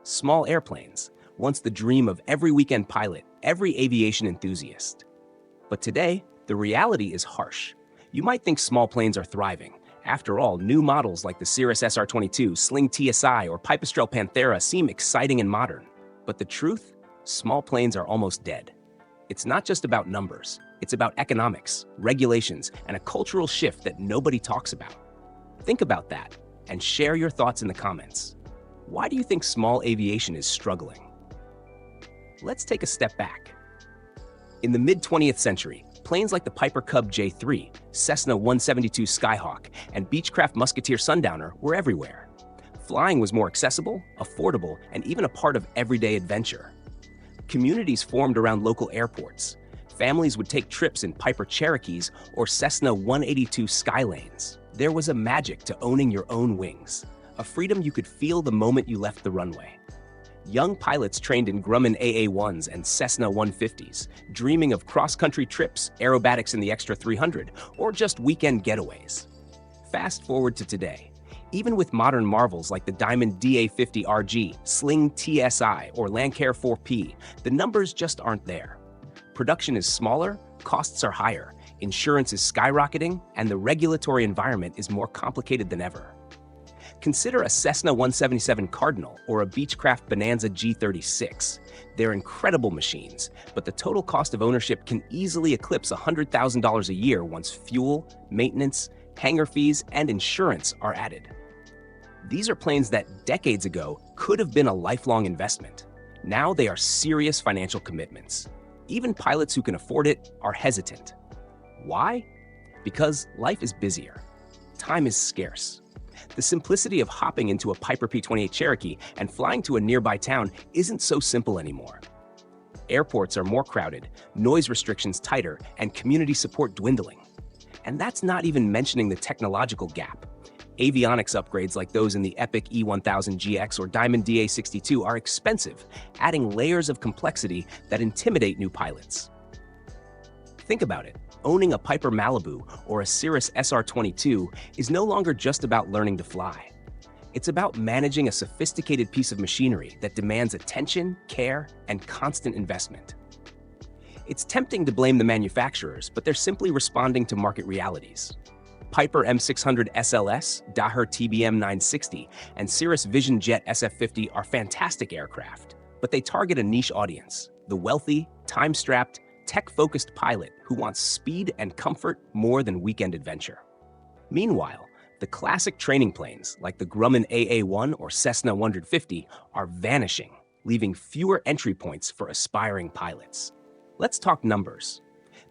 small airplanes, once the dream of every weekend pilot, every aviation enthusiast. But today, the reality is harsh. You might think small planes are thriving. After all, new models like the Cirrus SR-22, Sling TSI, or Pipistrel Panthera seem exciting and modern. But the truth? Small planes are almost dead. It's not just about numbers. It's about economics, regulations, and a cultural shift that nobody talks about. Think about that and share your thoughts in the comments. Why do you think small aviation is struggling? Let's take a step back. In the mid-20th century, planes like the Piper Cub J3, Cessna 172 Skyhawk, and Beechcraft Musketeer Sundowner were everywhere. Flying was more accessible, affordable, and even a part of everyday adventure. Communities formed around local airports. Families would take trips in Piper Cherokees or Cessna 182 Skylanes. There was a magic to owning your own wings, a freedom you could feel the moment you left the runway. Young pilots trained in Grumman AA-1s and Cessna 150s, dreaming of cross-country trips, aerobatics in the Extra 300, or just weekend getaways. Fast forward to today. Even with modern marvels like the Diamond DA50RG, Sling TSI, or Lancair 4P, the numbers just aren't there. Production is smaller, costs are higher, insurance is skyrocketing, and the regulatory environment is more complicated than ever. Consider a Cessna 177 Cardinal or a Beechcraft Bonanza G36. They're incredible machines, but the total cost of ownership can easily eclipse $100,000 a year once fuel, maintenance, hangar fees, and insurance are added. These are planes that decades ago could have been a lifelong investment. Now they are serious financial commitments. Even pilots who can afford it are hesitant. Why? Because life is busier. Time is scarce. The simplicity of hopping into a Piper P-28 Cherokee and flying to a nearby town isn't so simple anymore. Airports are more crowded, noise restrictions tighter, and community support dwindling. And that's not even mentioning the technological gap. Avionics upgrades like those in the Epic E1000GX or Diamond DA62 are expensive, adding layers of complexity that intimidate new pilots. Think about it. Owning a Piper Malibu or a Cirrus SR-22 is no longer just about learning to fly. It's about managing a sophisticated piece of machinery that demands attention, care, and constant investment. It's tempting to blame the manufacturers, but they're simply responding to market realities. Piper M600 SLS, Daher TBM 960, and Cirrus Vision Jet SF50 are fantastic aircraft, but they target a niche audience, the wealthy, time-strapped, tech-focused pilot who wants speed and comfort more than weekend adventure. Meanwhile, the classic training planes like the Grumman AA-1 or Cessna 150 are vanishing, leaving fewer entry points for aspiring pilots. Let's talk numbers.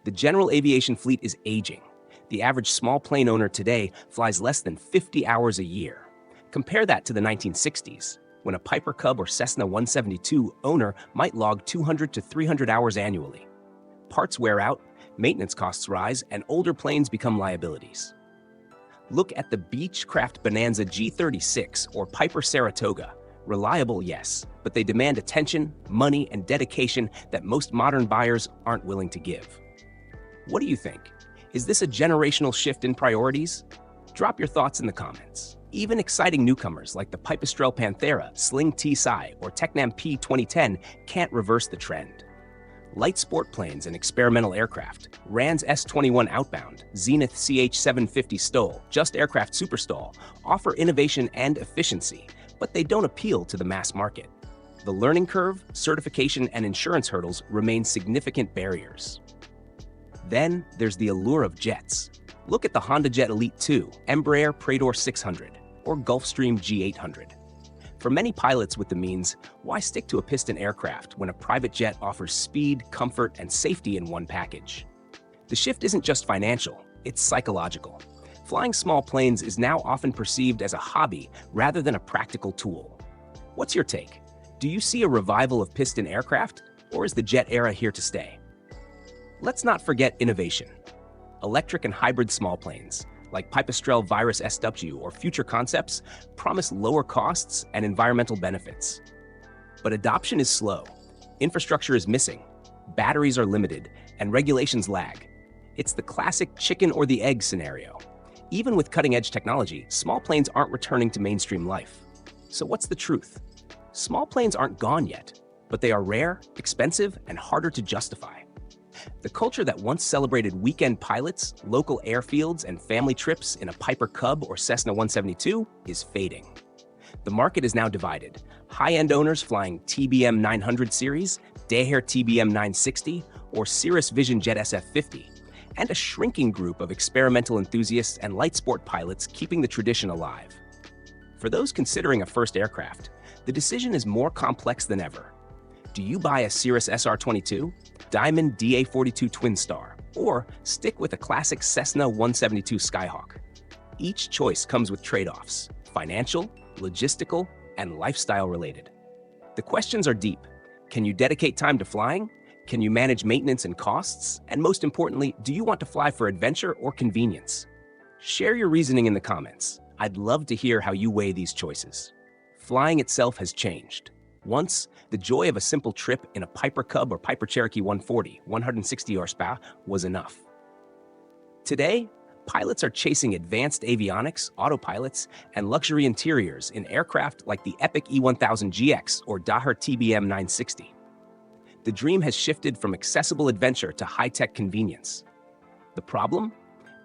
The General Aviation fleet is aging. The average small plane owner today flies less than 50 hours a year. Compare that to the 1960s, when a Piper Cub or Cessna 172 owner might log 200 to 300 hours annually. Parts wear out, maintenance costs rise, and older planes become liabilities. Look at the Beechcraft Bonanza G36 or Piper Saratoga. Reliable, yes, but they demand attention, money, and dedication that most modern buyers aren't willing to give. What do you think? Is this a generational shift in priorities? Drop your thoughts in the comments. Even exciting newcomers like the Pipistrel Panthera, Sling TSI, or Tecnam P2010 can't reverse the trend. Light sport planes and experimental aircraft, RAN's S-21 Outbound, Zenith CH-750 STOL, Just Aircraft Super STOL, offer innovation and efficiency, but they don't appeal to the mass market. The learning curve, certification, and insurance hurdles remain significant barriers. Then there's the allure of jets. Look at the HondaJet Elite 2, Embraer Praetor 600, or Gulfstream G800. For many pilots with the means, why stick to a piston aircraft when a private jet offers speed, comfort, and safety in one package? The shift isn't just financial, it's psychological. Flying small planes is now often perceived as a hobby rather than a practical tool. What's your take? Do you see a revival of piston aircraft, or is the jet era here to stay? Let's not forget innovation. Electric and hybrid small planes, like Pipistrel Virus SW or Future Concepts, promise lower costs and environmental benefits. But adoption is slow, infrastructure is missing, batteries are limited, and regulations lag. It's the classic chicken or the egg scenario. Even with cutting-edge technology, small planes aren't returning to mainstream life. So what's the truth? Small planes aren't gone yet, but they are rare, expensive, and harder to justify. The culture that once celebrated weekend pilots, local airfields, and family trips in a Piper Cub or Cessna 172 is fading. The market is now divided. High-end owners flying TBM 900 series, Daher TBM 960, or Cirrus Vision Jet SF50, and a shrinking group of experimental enthusiasts and light sport pilots keeping the tradition alive. For those considering a first aircraft, the decision is more complex than ever. Do you buy a Cirrus SR-22, Diamond DA-42 Twin Star, or stick with a classic Cessna 172 Skyhawk? Each choice comes with trade-offs: financial, logistical, and lifestyle-related. The questions are deep. Can you dedicate time to flying? Can you manage maintenance and costs? And most importantly, do you want to fly for adventure or convenience? Share your reasoning in the comments. I'd love to hear how you weigh these choices. Flying itself has changed. Once, the joy of a simple trip in a Piper Cub or Piper Cherokee 140, 160 horsepower, was enough. Today, pilots are chasing advanced avionics, autopilots, and luxury interiors in aircraft like the epic E1000GX or Daher TBM 960. The dream has shifted from accessible adventure to high-tech convenience. The problem?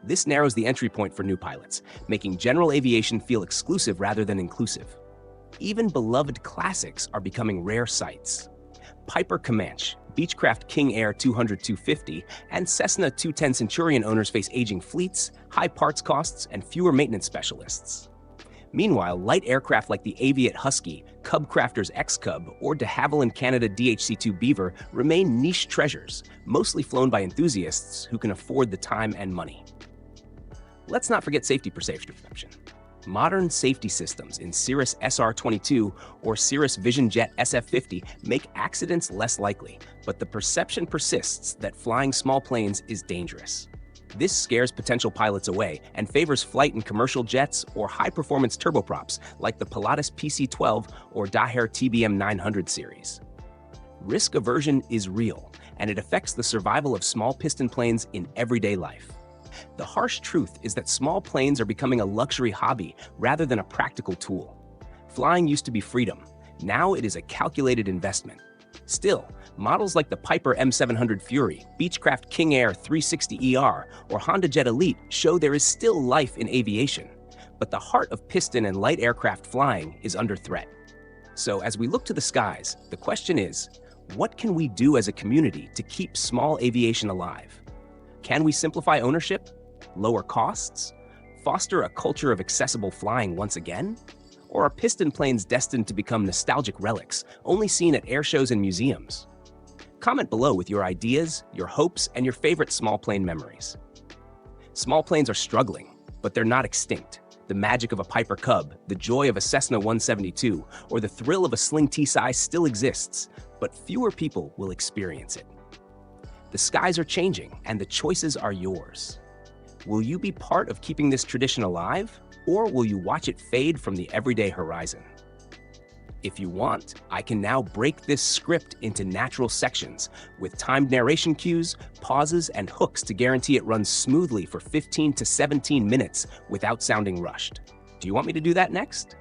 This narrows the entry point for new pilots, making general aviation feel exclusive rather than inclusive. Even beloved classics are becoming rare sights. Piper Comanche, Beechcraft King Air 200-250, and Cessna 210 Centurion owners face aging fleets, high parts costs, and fewer maintenance specialists. Meanwhile, light aircraft like the Aviate Husky, Cub Crafters X-Cub, or de Havilland Canada DHC-2 Beaver remain niche treasures, mostly flown by enthusiasts who can afford the time and money. Let's not forget safety perception. Modern safety systems in Cirrus SR-22 or Cirrus Vision Jet SF-50 make accidents less likely, but the perception persists that flying small planes is dangerous. This scares potential pilots away and favors flight in commercial jets or high-performance turboprops like the Pilatus PC-12 or Daher TBM 900 series. Risk aversion is real, and it affects the survival of small piston planes in everyday life. The harsh truth is that small planes are becoming a luxury hobby rather than a practical tool. Flying used to be freedom. Now it is a calculated investment. Still, models like the Piper M700 Fury, Beechcraft King Air 360ER, or Honda Jet Elite show there is still life in aviation. But the heart of piston and light aircraft flying is under threat. So as we look to the skies, the question is, what can we do as a community to keep small aviation alive? Can we simplify ownership, lower costs, foster a culture of accessible flying once again? Or are piston planes destined to become nostalgic relics, only seen at air shows and museums? Comment below with your ideas, your hopes, and your favorite small plane memories. Small planes are struggling, but they're not extinct. The magic of a Piper Cub, the joy of a Cessna 172, or the thrill of a Sling T-size still exists, but fewer people will experience it. The skies are changing, and the choices are yours. Will you be part of keeping this tradition alive, or will you watch it fade from the everyday horizon? If you want, I can now break this script into natural sections with timed narration cues, pauses, and hooks to guarantee it runs smoothly for 15 to 17 minutes without sounding rushed. Do you want me to do that next?